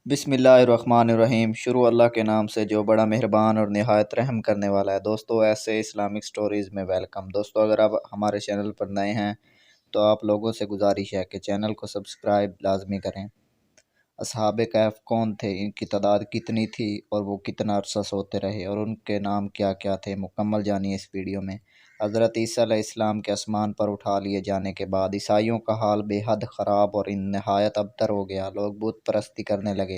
بسم اللہ الرحمن الرحیم۔ شروع اللہ کے نام سے جو بڑا مہربان اور نہایت رحم کرنے والا ہے۔ دوستو ایسے اسلامک سٹوریز میں ویلکم۔ دوستو اگر آپ ہمارے چینل پر نئے ہیں تو آپ لوگوں سے گزارش ہے کہ چینل کو سبسکرائب لازمی کریں۔ اصحاب کہف کون تھے، ان کی تعداد کتنی تھی اور وہ کتنا عرصہ سوتے رہے اور ان کے نام کیا کیا تھے، مکمل جانیے اس ویڈیو میں۔ حضرت عیسیٰ علیہ السلام کے آسمان پر اٹھا لیے جانے کے بعد عیسائیوں کا حال بے حد خراب اور نہایت ابتر ہو گیا۔ لوگ بت پرستی کرنے لگے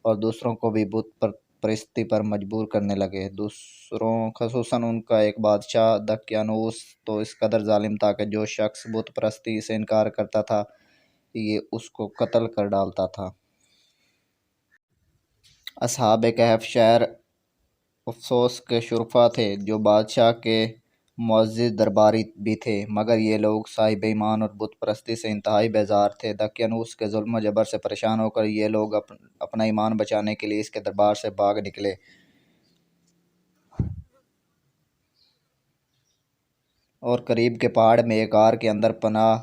اور دوسروں کو بھی بت پرستی پر مجبور کرنے لگے۔ دوسروں خصوصاً ان کا ایک بادشاہ دقیانوس تو اس قدر ظالم تھا کہ جو شخص بت پرستی سے انکار کرتا تھا یہ اس کو قتل کر ڈالتا تھا۔ اصحاب کہف شہر افسوس کے شرفا تھے جو بادشاہ کے معزز درباری بھی تھے، مگر یہ لوگ صاحب ایمان اور بت پرستی سے انتہائی بیزار تھے۔ دقیانوس کے ظلم و جبر سے پریشان ہو کر یہ لوگ اپنا ایمان بچانے کے لیے اس کے دربار سے بھاگ نکلے اور قریب کے پہاڑ میں ایک غار کے اندر پناہ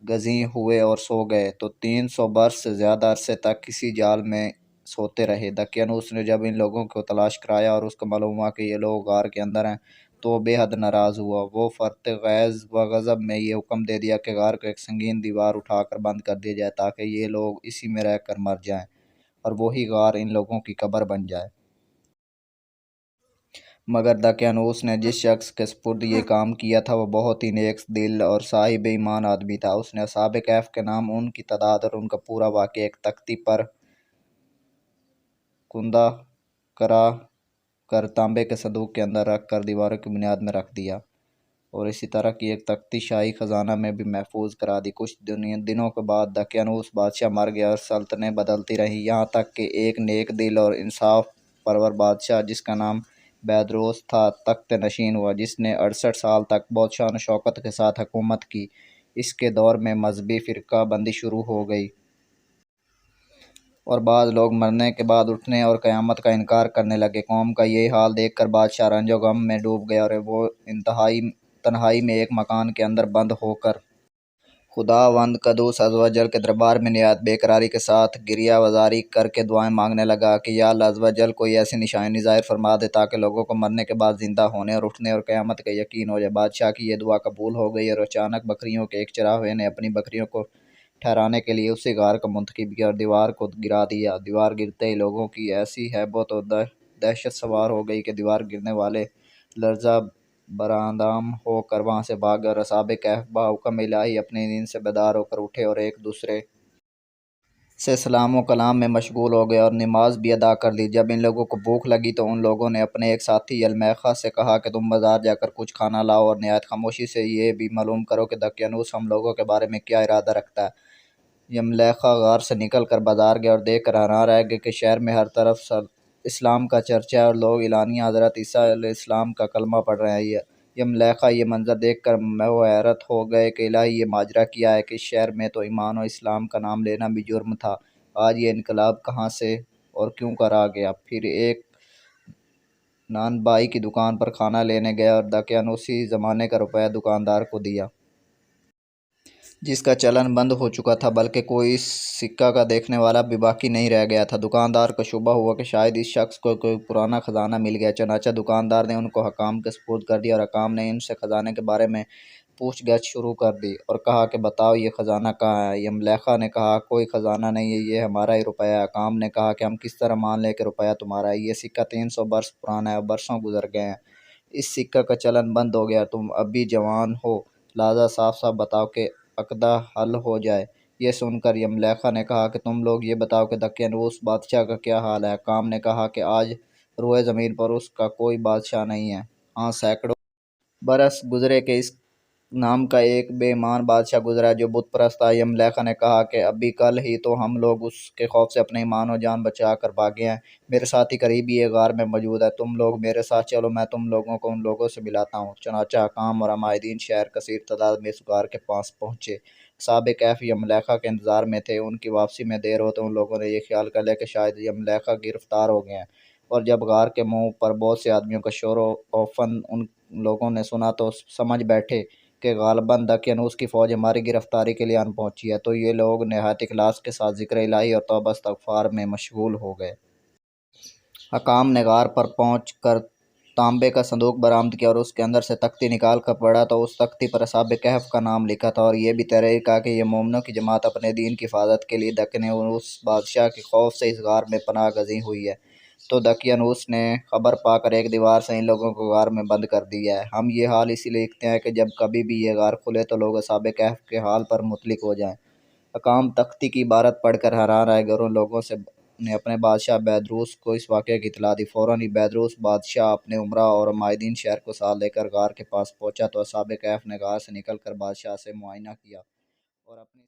گزین ہوئے اور سو گئے، تو 300 برس سے زیادہ عرصے تک کسی جال میں سوتے رہے۔ دقیانوس نے جب ان لوگوں کو تلاش کرایا اور اس کو معلوم ہوا کہ یہ لوگ غار کے اندر ہیں تو وہ بے حد ناراض ہوا۔ وہ فرط غیظ و غضب میں یہ حکم دے دیا کہ غار کو ایک سنگین دیوار اٹھا کر بند کر دیا جائے تاکہ یہ لوگ اسی میں رہ کر مر جائیں اور وہی غار ان لوگوں کی قبر بن جائے۔ مگر دقیانوس نے جس شخص کے سپرد یہ کام کیا تھا وہ بہت ہی نیک دل اور صاحب ایمان آدمی تھا۔ اس نے اصحاب کہف کے نام، ان کی تعداد اور ان کا پورا واقعہ ایک تختی پر کندہ کرا کر تانبے کے صندوق کے اندر رکھ کر دیواروں کی بنیاد میں رکھ دیا اور اسی طرح کی ایک تختی شاہی خزانہ میں بھی محفوظ کرا دی۔ کچھ دنوں کے بعد دقیانوس بادشاہ مر گیا اور سلطنتیں بدلتی رہیں، یہاں تک کہ ایک نیک دل اور انصاف پرور بادشاہ جس کا نام بیدروس تھا تخت نشین ہوا، جس نے 68 سال تک بہت شان و شوکت کے ساتھ حکومت کی۔ اس کے دور میں مذہبی فرقہ بندی شروع ہو گئی اور بعض لوگ مرنے کے بعد اٹھنے اور قیامت کا انکار کرنے لگے۔ قوم کا یہی حال دیکھ کر بادشاہ رنج و غم میں ڈوب گیا اور وہ تنہائی میں ایک مکان کے اندر بند ہو کر خداوند قدوس عز و جل کے دربار میں نہایت بے قراری کے ساتھ گریہ وزاری کر کے دعائیں مانگنے لگا کہ یا اللہ عز و جل کوئی ایسی نشانی ظاہر فرما دے تاکہ لوگوں کو مرنے کے بعد زندہ ہونے اور اٹھنے اور قیامت کا یقین ہو جائے۔ بادشاہ کی یہ دعا قبول ہو گئی اور اچانک بکریوں کے ایک چراوے نے اپنی بکریوں کو ٹھہرانے کے لیے اسی غار کو منتخب کیا اور دیوار کو گرا دیا۔ دیوار گرتے ہی لوگوں کی ایسی ہیبت اور دہشت سوار ہو گئی کہ دیوار گرنے والے لرزہ براندام ہو کر وہاں سے بھاگ گئے اور اصحاب کہف بحکم الہی اپنی نیند سے بیدار ہو کر اٹھے اور ایک دوسرے سے سلام و کلام میں مشغول ہو گئے اور نماز بھی ادا کر لی۔ جب ان لوگوں کو بھوک لگی تو ان لوگوں نے اپنے ایک ساتھی یلمیخا سے کہا کہ تم بازار جا کر کچھ کھانا لاؤ اور نہایت خاموشی سے یہ بھی معلوم کرو کہ دقیانوس ہم لوگوں کے بارے میں کیا ارادہ رکھتا ہے۔ یلمیخا غار سے نکل کر بازار گیا اور دیکھ کر حیران رہ گئے کہ شہر میں ہر طرف اسلام کا چرچا ہے اور لوگ اعلانیہ حضرت عیسیٰ علیہ السلام کا کلمہ پڑھ رہے ہیں۔ یلمیخا یہ منظر دیکھ کر محو حیرت ہو گئے کہ الہی یہ ماجرا کیا ہے کہ اس شہر میں تو ایمان و اسلام کا نام لینا بھی جرم تھا، آج یہ انقلاب کہاں سے اور کیوں کر آ گیا۔ پھر ایک نان بائی کی دکان پر کھانا لینے گیا اور دقیانوسی زمانے کا روپیہ دکاندار کو دیا جس کا چلن بند ہو چکا تھا، بلکہ کوئی سکہ کا دیکھنے والا بھی باقی نہیں رہ گیا تھا۔ دکاندار کو شبہ ہوا کہ شاید اس شخص کو کوئی پرانا خزانہ مل گیا، چنانچہ دکاندار نے ان کو حکام کے سپرد کر دیا اور حکام نے ان سے خزانے کے بارے میں پوچھ گچھ شروع کر دی اور کہا کہ بتاؤ یہ خزانہ کہاں ہے۔ یلمیخا نے کہا کوئی خزانہ نہیں ہے، یہ ہمارا ہی روپیہ ہے۔ حکام نے کہا کہ ہم کس طرح مان لیں کہ روپیہ تمہارا ہے، یہ سکہ 300 برس پرانا ہے اور برسوں گزر گئے ہیں، اس سکہ کا چلن بند ہو گیا، تم ابھی جوان ہو لہذا صاف صاف بتاؤ کہ عقدہ حل ہو جائے۔ یہ سن کر یلمیخا نے کہا کہ تم لوگ یہ بتاؤ کہ دقیانوس بادشاہ کا کیا حال ہے۔ حکام نے کہا کہ آج روئے زمین پر اس کا کوئی بادشاہ نہیں ہے، ہاں سینکڑوں برس گزرے کہ اس نام کا ایک بے ایمان بادشاہ گزرا جو بت پرست تھا۔ یلمیخا نے کہا کہ ابھی کل ہی تو ہم لوگ اس کے خوف سے اپنے ایمان و جان بچا کر بھاگے ہیں، میرے ساتھی قریب ہی ایک غار میں موجود ہے، تم لوگ میرے ساتھ چلو، میں تم لوگوں کو ان لوگوں سے ملاتا ہوں۔ چنانچہ حکام اور عمائدین شہر کثیر تعداد میں اس غار کے پاس پہنچے۔ اصحاب کہف یلمیخا کے انتظار میں تھے، ان کی واپسی میں دیر ہوتے ان لوگوں نے یہ خیال کر لیا کہ شاید یلمیخا گرفتار ہو گئے ہیں، اور جب غار کے منہ پر بہت سے آدمیوں کا شور و فن ان لوگوں نے سنا تو سمجھ بیٹھے کہ غالباً دقیانوس کی فوج ہماری گرفتاری کے لیے آن پہنچی ہے، تو یہ لوگ نہایت اخلاص کے ساتھ ذکر الہی اور توبہ استغفار میں مشغول ہو گئے۔ حکام نے غار پر پہنچ کر تانبے کا صندوق برآمد کیا اور اس کے اندر سے تختی نکال کر پڑھا تو اس تختی پر اصحاب کہف کا نام لکھا تھا، اور یہ بھی تحریر کہا کہ یہ مومنوں کی جماعت اپنے دین کی حفاظت کے لیے دقیانوس بادشاہ کے خوف سے اس غار میں پناہ گزین ہوئی ہے۔ تو دقیانوس نے خبر پا کر ایک دیوار سے ان لوگوں کو غار میں بند کر دیا ہے۔ ہم یہ حال اسی لیے لکھتے ہیں کہ جب کبھی بھی یہ غار کھلے تو لوگ اصحاب کہف کے حال پر مطلع ہو جائیں۔ حکام تختی کی عبارت پڑھ کر حیران رہ گئے اور ان لوگوں نے اپنے بادشاہ بیدروس کو اس واقعے کی اطلاع دی۔ فوراً ہی بیدروس بادشاہ اپنے امراء اور معاہدین شہر کو ساتھ لے کر غار کے پاس پہنچا تو اصحاب کہف نے غار سے نکل کر بادشاہ سے معائنہ کیا اور اپنی